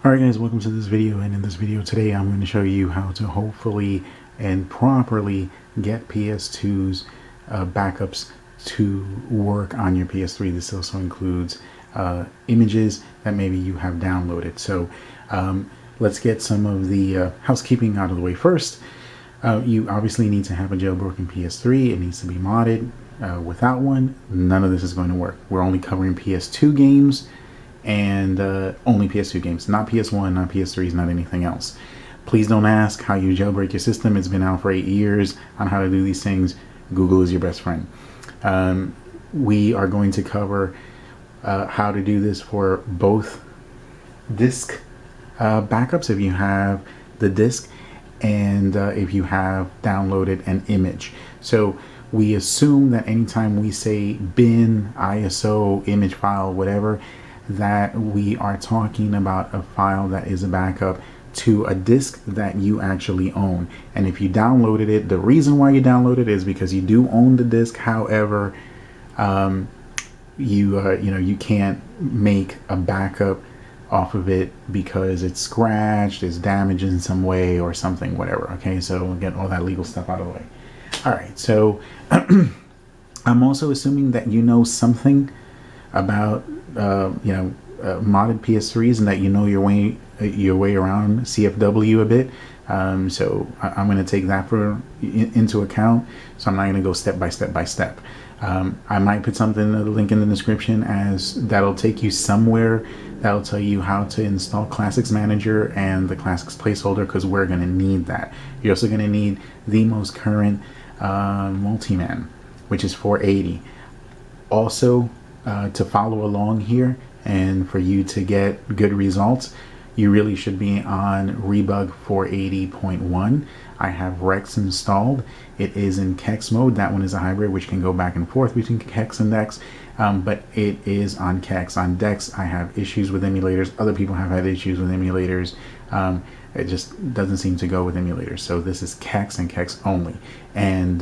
Alright guys, welcome to this video, and in this video today I'm going to show you how to hopefully and properly get PS2's backups to work on your PS3. This also includes images that maybe you have downloaded. So let's get some of the housekeeping out of the way first. You obviously need to have a jailbroken PS3. It needs to be modded. Without one, none of this is going to work. We're only covering PS2 games, and only PS2 games, not PS1, not PS3s, not anything else. Please don't ask how you jailbreak your system. It's been out for 8 years on how to do these things. Google is your best friend. We are going to cover how to do this for both disk backups, if you have the disk, and if you have downloaded an image. So we assume that anytime we say bin, ISO, image file, whatever, that we are talking about a file that is a backup to a disk that you actually own. And if you downloaded it, the reason why you downloaded it is because you do own the disk. However, you can't make a backup off of it because it's scratched, it's damaged in some way or something, whatever. Okay, so we'll get all that legal stuff out of the way. All right, so I'm also assuming that you know something about modded PS3s, and that you know your way around CFW a bit. So I'm going to take that into account. So I'm not going to go step by step. I might put something, a link in the description, as that'll take you somewhere. That'll tell you how to install Classics Manager and the Classics placeholder, because we're going to need that. You're also going to need the most current multiman, which is 480. Also, to follow along here and for you to get good results, you really should be on Rebug 480.1. I have Rex installed. It is in Kex mode. That one is a hybrid, which can go back and forth between Kex and Dex, but it is on Kex. On Dex, I have issues with emulators. Other people have had issues with emulators. It just doesn't seem to go with emulators. So this is Kex and Kex only. And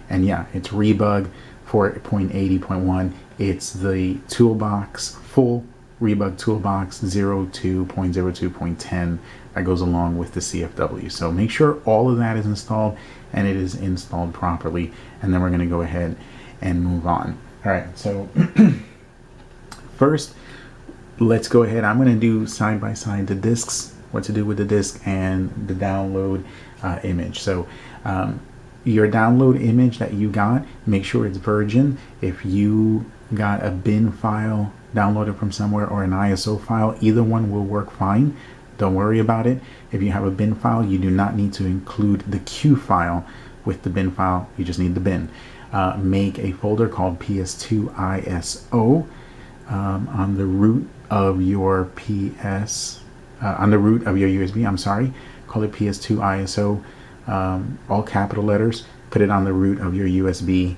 yeah, it's Rebug 4.80.1. It's the toolbox, full Rebug toolbox 02.02.10 that goes along with the CFW. So make sure all of that is installed and it is installed properly, and then we're going to go ahead and move on. All right, so first, let's go ahead. I'm going to do side by side the disks, what to do with the disk and the download image. So your download image that you got, make sure it's virgin. If you got a bin file downloaded from somewhere or an ISO file, either one will work fine. Don't worry about it. If you have a bin file, you do not need to include the Q file with the bin file. You just need the bin. Make a folder called ps2 ISO on the root of your on the root of your USB. I'm sorry. Call it ps2 ISO. All capital letters. Put it on the root of your USB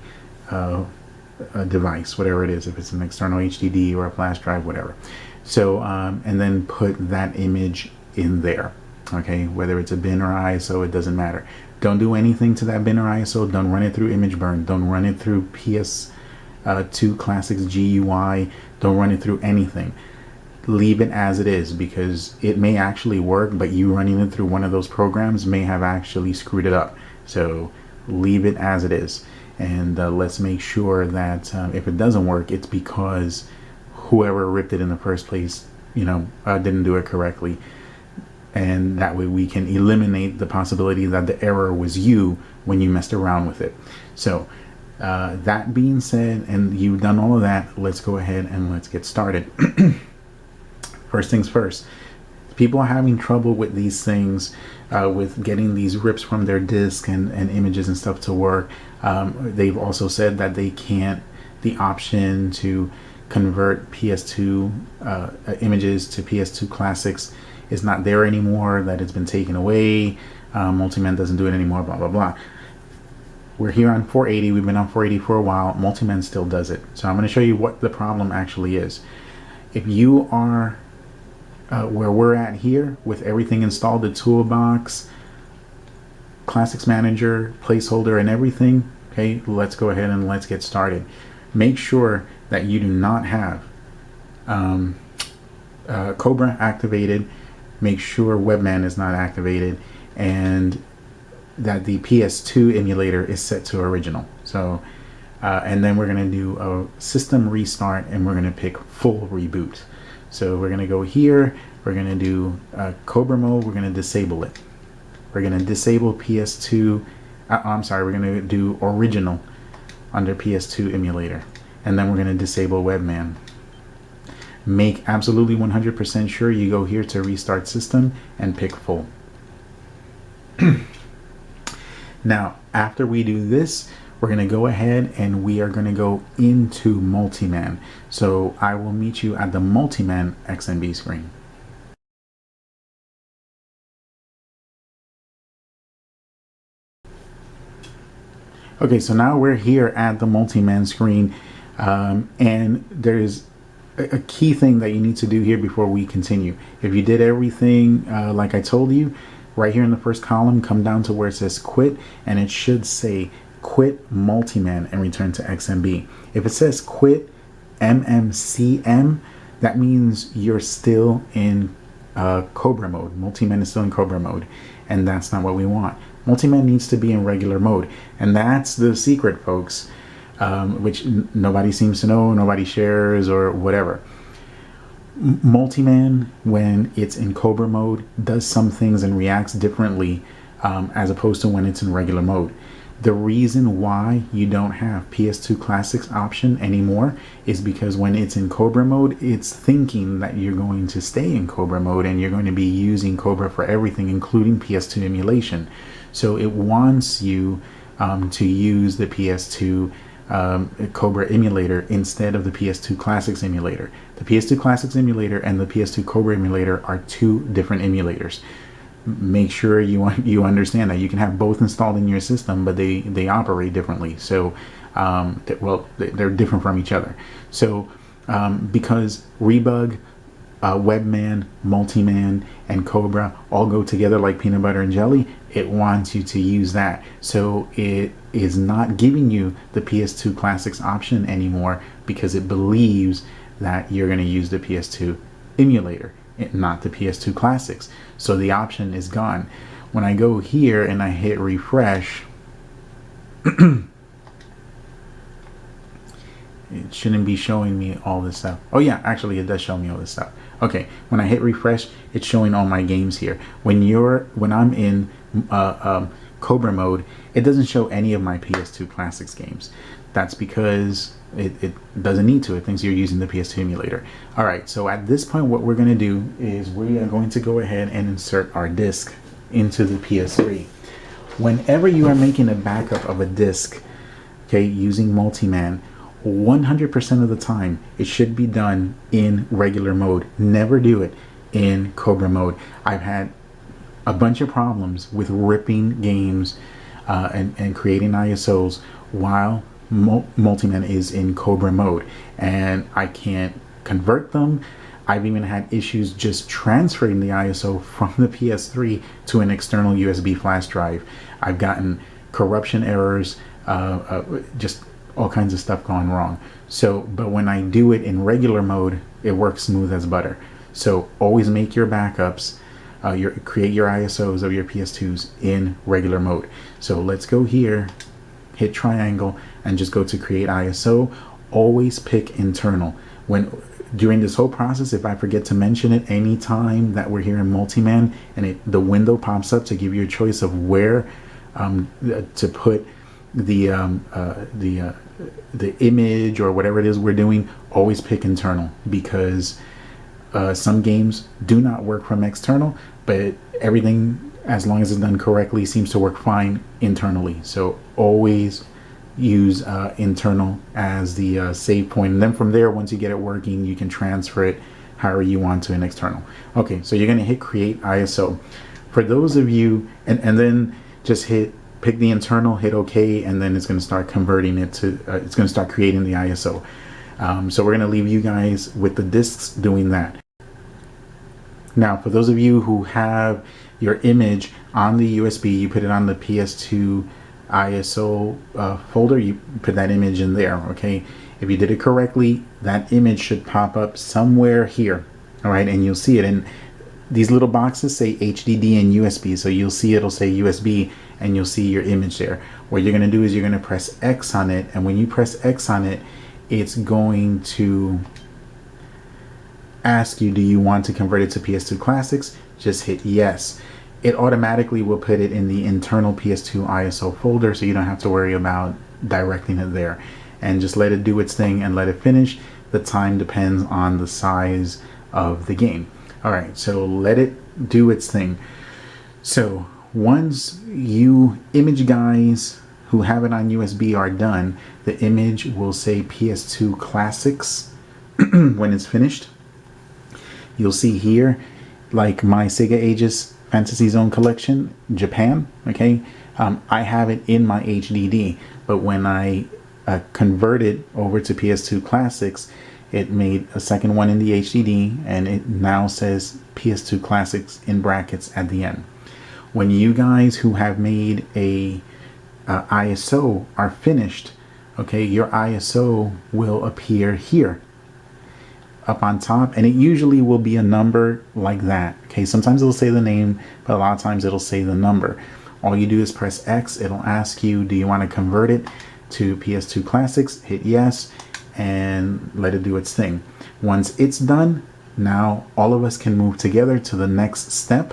device, whatever it is, if it's an external HDD or a flash drive, whatever. So and then put that image in there. Okay, whether it's a bin or ISO, it doesn't matter. Don't do anything to that bin or ISO. Don't run it through image burn. Don't run it through PS2 Classics GUI. Don't run it through anything. Leave it as it is, because it may actually work, but you running it through one of those programs may have actually screwed it up. So leave it as it is, and let's make sure that if it doesn't work, it's because whoever ripped it in the first place, didn't do it correctly, and that way we can eliminate the possibility that the error was you when you messed around with it. So that being said, and you've done all of that, let's go ahead and let's get started. First things first, people are having trouble with these things, with getting these rips from their disk and images and stuff to work. They've also said that they can't, the option to convert PS2 images to PS2 Classics is not there anymore, that it's been taken away. Multiman doesn't do it anymore, blah, blah, blah. We're here on 480. We've been on 480 for a while. Multiman still does it. So I'm going to show you what the problem actually is. If you are where we're at here with everything installed, the toolbox, Classics Manager, placeholder, and everything, okay, let's go ahead and let's get started. Make sure that you do not have Cobra activated make sure Webman is not activated, and that the PS2 emulator is set to original. So and then we're going to do a system restart, and we're going to pick full reboot. So we're going to go here, we're going to do Cobra mode, we're going to disable it. We're going to disable PS2, I'm sorry, we're going to do original under PS2 emulator, and then we're going to disable Webman. Make absolutely 100% sure you go here to restart system and pick full. Now, after we do this, we're going to go ahead and we are going to go into multiman. So I will meet you at the multiman XMB screen. Okay, so now we're here at the multiman screen, and there's a key thing that you need to do here before we continue. If you did everything like I told you, right here in the first column, come down to where it says quit, and it should say quit multiman and return to XMB. If it says quit MMCM, that means you're still in Cobra mode. Multiman is still in Cobra mode, and that's not what we want. Multiman needs to be in regular mode, and that's the secret, folks, which nobody seems to know, nobody shares, or whatever. Multiman, when it's in Cobra mode, does some things and reacts differently as opposed to when it's in regular mode. The reason why you don't have PS2 Classics option anymore is because when it's in Cobra mode, it's thinking that you're going to stay in Cobra mode and you're going to be using Cobra for everything, including PS2 emulation. So it wants you to use the PS2 Cobra emulator instead of the PS2 Classics emulator. The PS2 Classics emulator and the PS2 Cobra emulator are two different emulators. Make sure you understand that you can have both installed in your system, but they operate differently. So they're different from each other. So because Rebug, Webman, Multiman, and Cobra all go together like peanut butter and jelly, it wants you to use that. So it is not giving you the PS2 Classics option anymore because it believes that you're going to use the PS2 emulator, not the PS2 Classics. So the option is gone. When I go here and I hit refresh, it shouldn't be showing me all this stuff. Oh yeah, actually it does show me all this stuff. Okay, when I hit refresh, it's showing all my games here. When I'm in Cobra mode, it doesn't show any of my PS2 Classics games. That's because it doesn't need to. It thinks you're using the PS2 emulator. All right, so at this point, what we're going to do is we are going to go ahead and insert our disk into the PS3. Whenever you are making a backup of a disk, okay, using Multiman, 100% of the time, it should be done in regular mode. Never do it in Cobra mode. I've had a bunch of problems with ripping games and creating ISOs while Multiman is in Cobra mode, and I can't convert them. I've even had issues just transferring the ISO from the PS3 to an external USB flash drive. I've gotten corruption errors, just all kinds of stuff going wrong. So, but when I do it in regular mode, it works smooth as butter. So always make your backups, create your ISOs of your PS2s in regular mode. So let's go here, hit triangle, and just go to create ISO. Always pick internal. During this whole process, if I forget to mention it anytime that we're here in Multiman and the window pops up to give you a choice of where to put the image or whatever it is we're doing, always pick internal, because some games do not work from external, but everything, as long as it's done correctly, seems to work fine internally. So always use internal as the save point, and then from there, once you get it working, you can transfer it however you want to an external. Okay, so you're going to hit create ISO. For those of you, and then just pick the internal, hit OK, and then it's going to start converting it to, it's going to start creating the ISO. So we're going to leave you guys with the disks doing that. Now, for those of you who have your image on the USB, you put it on the PS2 ISO folder, you put that image in there, okay? If you did it correctly, that image should pop up somewhere here, all right? And you'll see it. And these little boxes say HDD and USB. So you'll see it'll say USB and you'll see your image there. What you're going to do is you're going to press X on it. And when you press X on it, it's going to ask you, do you want to convert it to PS2 Classics? Just hit yes. It automatically will put it in the internal PS2 ISO folder, so you don't have to worry about directing it there. And just let it do its thing and let it finish. The time depends on the size of the game. All right, so let it do its thing. So once you image guys who have it on USB are done, the image will say PS2 Classics when it's finished. You'll see here, like my Sega Ages Fantasy Zone collection, Japan, okay? I have it in my HDD, but when I converted over to PS2 Classics, it made a second one in the HDD, and it now says PS2 Classics in brackets at the end. When you guys who have made a ISO are finished, okay, your ISO will appear here up on top, and it usually will be a number like that. Okay, sometimes it'll say the name, but a lot of times it'll say the number. All you do is press X. It'll ask you, do you want to convert it to PS2 Classics? Hit yes and let it do its thing. Once it's done, now all of us can move together to the next step.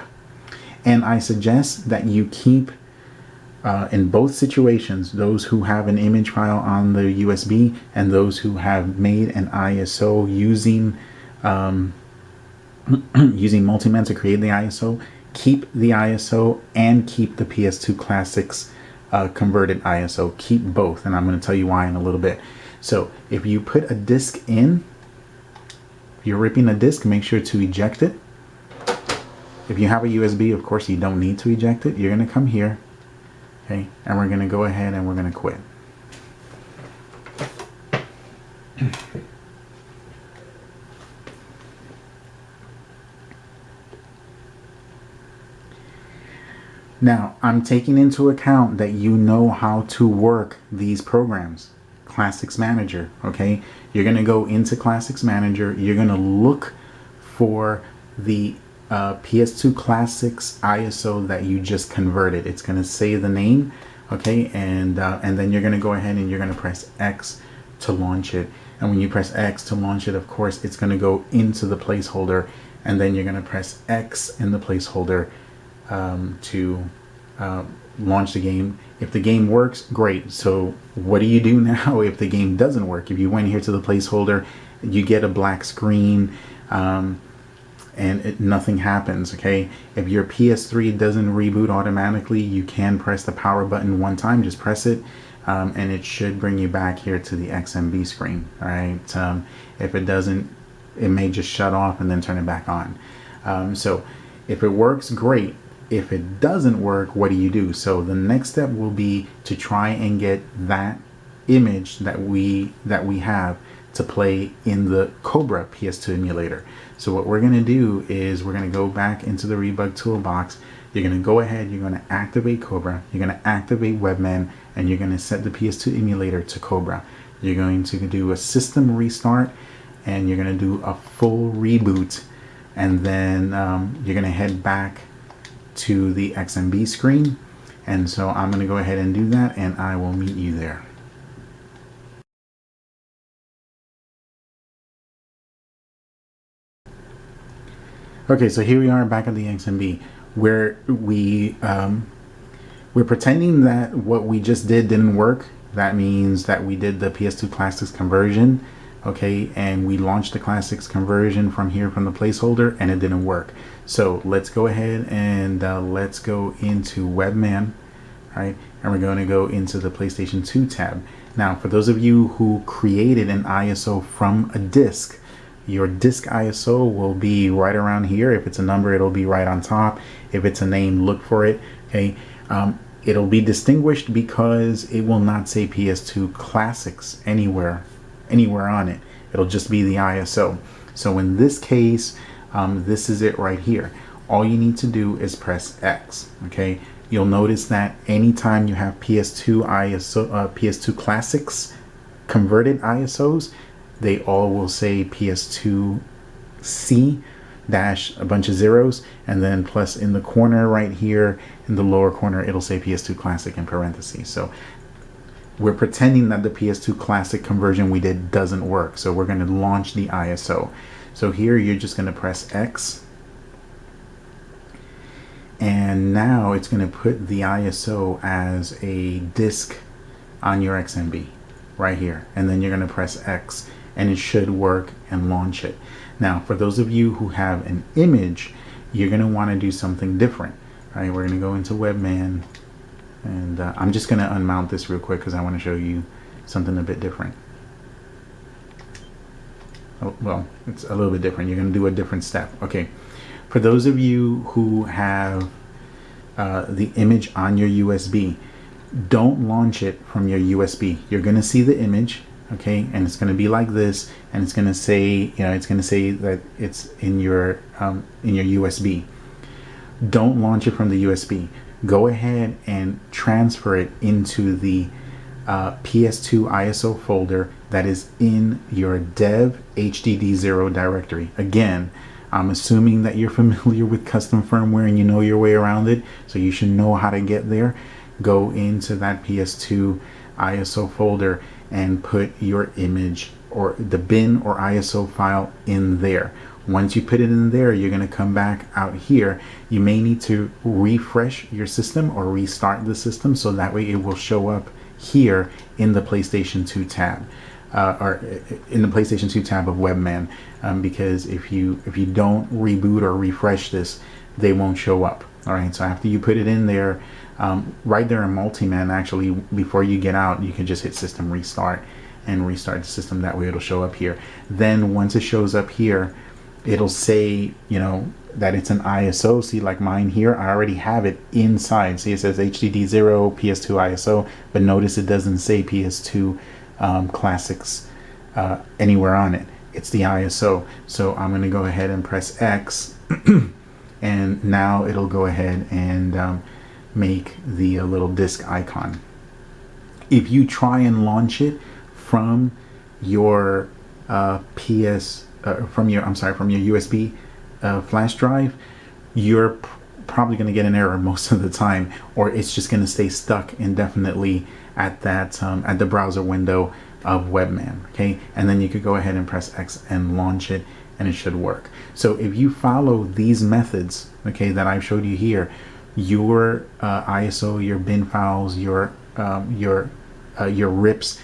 And I suggest that you keep in both situations, those who have an image file on the USB and those who have made an ISO using using multiman to create the ISO, keep the ISO and keep the PS2 Classics converted ISO. Keep both, and I'm going to tell you why in a little bit. So if you put a disk in, if you're ripping a disk, make sure to eject it. If you have a USB, of course, you don't need to eject it. You're going to come here. Okay, and we're going to go ahead and we're going to quit. Now, I'm taking into account that you know how to work these programs. Classics Manager, okay? You're going to go into Classics Manager. You're going to look for the PS2 Classics ISO that you just converted. It's going to say the name, okay, and then you're going to go ahead and you're going to press X to launch it. And when you press X to launch it, of course, it's going to go into the placeholder, and then you're going to press X in the placeholder to launch the game. If the game works, great. So what do you do now if the game doesn't work? If you went here to the placeholder, you get a black screen. And nothing happens, okay? If your PS3 doesn't reboot automatically, you can press the power button one time, just press it, and it should bring you back here to the XMB screen, all right? If it doesn't, it may just shut off and then turn it back on. So if it works, great. If it doesn't work, what do you do? So the next step will be to try and get that image that we have to play in the Cobra PS2 emulator. So what we're going to do is we're going to go back into the Rebug toolbox. You're going to go ahead, you're going to activate Cobra, you're going to activate Webman, and you're going to set the PS2 emulator to Cobra. You're going to do a system restart, and you're going to do a full reboot, and then you're going to head back to the XMB screen. And so I'm going to go ahead and do that, and I will meet you there. Okay, so here we are back at the XMB, where we're pretending that what we just did didn't work. That means that we did the PS2 Classics conversion, okay, and we launched the Classics conversion from here from the placeholder, and it didn't work. So let's go ahead and let's go into Webman, right? And we're going to go into the PlayStation 2 tab. Now, for those of you who created an ISO from a disk, your disk ISO will be right around here. If it's a number, it'll be right on top. If it's a name, look for it. Okay, it'll be distinguished because it will not say PS2 Classics anywhere on it. It'll just be the ISO. So in this case, this is it right here. All you need to do is press X. Okay, you'll notice that anytime you have PS2 ISO, PS2 Classics converted ISOs, they all will say PS2C. dash a bunch of zeros, and then plus in the corner right here in the lower corner it'll say PS2 Classic in parentheses. So we're pretending that the PS2 Classic conversion we did doesn't work, so we're going to launch the ISO. So here you're just going to press X, and now it's going to put the ISO as a disk on your XMB right here, and then you're going to press X and it should work and launch it. Now for those of you who have an image, you're going to want to do something different. All right, we're going to go into Webman, and I'm just going to unmount this real quick because I want to show you something a bit different. Oh, well, it's a little bit different. You're going to do a different step. Okay, for those of you who have the image on your USB, don't launch it from your USB. You're going to see the image, okay, and it's going to be like this, and it's going to say, it's going to say that it's in your USB. Don't launch it from the USB. Go ahead and transfer it into the PS2 ISO folder that is in your dev HDD0 directory. Again, I'm assuming that you're familiar with custom firmware and you know your way around it, so you should know how to get there. Go into that PS2 ISO folder and put your image or the bin or ISO file in there. Once you put it in there, you're going to come back out here. You may need to refresh your system or restart the system, so that way it will show up here in the PlayStation 2 tab, or in the PlayStation 2 tab of Webman, because if you don't reboot or refresh this, they won't show up. All right, so after you put it in there, right there in multiman, actually, before you get out, you can just hit system restart and restart the system. That way it'll show up here. Then once it shows up here, it'll say, that it's an ISO. See, like mine here, I already have it inside. See, it says HDD0 PS2 ISO, but notice it doesn't say PS2 Classics anywhere on it. It's the ISO. So I'm going to go ahead and press X, and now it'll go ahead and make the little disk icon. If you try and launch it from your from your USB flash drive, you're probably going to get an error most of the time, or it's just going to stay stuck indefinitely at that at the browser window of Webman. Okay, and then you could go ahead and press X and launch it, and it should work. So if you follow these methods, okay, that I've showed you here, your ISO, your bin files, your RIPs,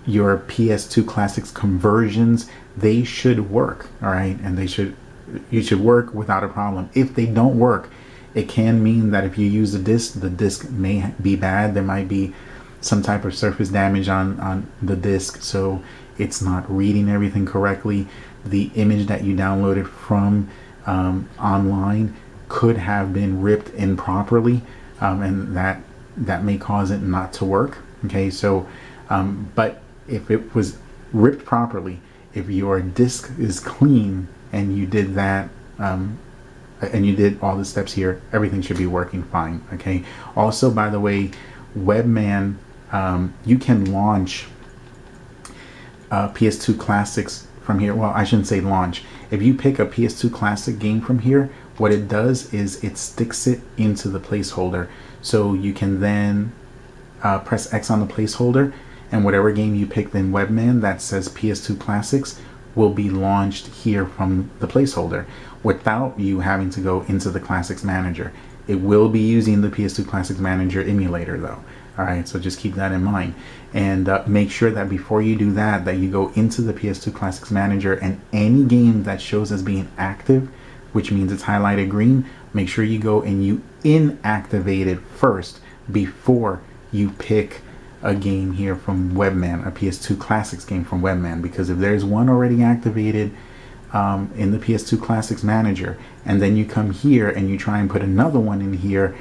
your PS2 Classics conversions, they should work. All right, and you should work without a problem. If they don't work, it can mean that if you use the disc may be bad. There might be some type of surface damage on the disc, so it's not reading everything correctly. The image that you downloaded from online could have been ripped improperly, and that may cause it not to work. Okay, so but if it was ripped properly, if your disk is clean and you did that, and you did all the steps here, everything should be working fine. Okay, also, by the way, Webman, you can launch PS2 Classics from here. Well, I shouldn't say launch. If you pick a PS2 Classic game from here, what it does is it sticks it into the placeholder, so you can then press X on the placeholder, and whatever game you picked in Webman that says PS2 Classics will be launched here from the placeholder without you having to go into the Classics Manager. It will be using the PS2 Classics Manager emulator though. All right, so just keep that in mind, and make sure that before you do that you go into the PS2 Classics Manager, and any game that shows as being active, which means it's highlighted green, make sure you go and you inactivate it first before you pick a game here from Webman, a PS2 Classics game from Webman, because if there's one already activated in the PS2 Classics Manager, and then you come here and you try and put another one in here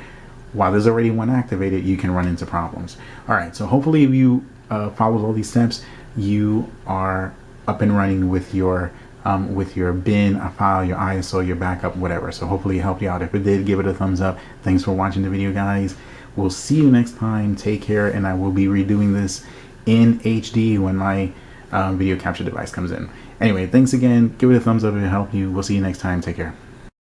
while there's already one activated, you can run into problems. All right, so hopefully if you followed all these steps, you are up and running with your bin, a file, your ISO, your backup, whatever. So hopefully it helped you out. If it did, give it a thumbs up. Thanks for watching the video, guys. We'll see you next time. Take care, and I will be redoing this in HD when my video capture device comes in. Anyway, thanks again. Give it a thumbs up if it helped you. We'll see you next time. Take care.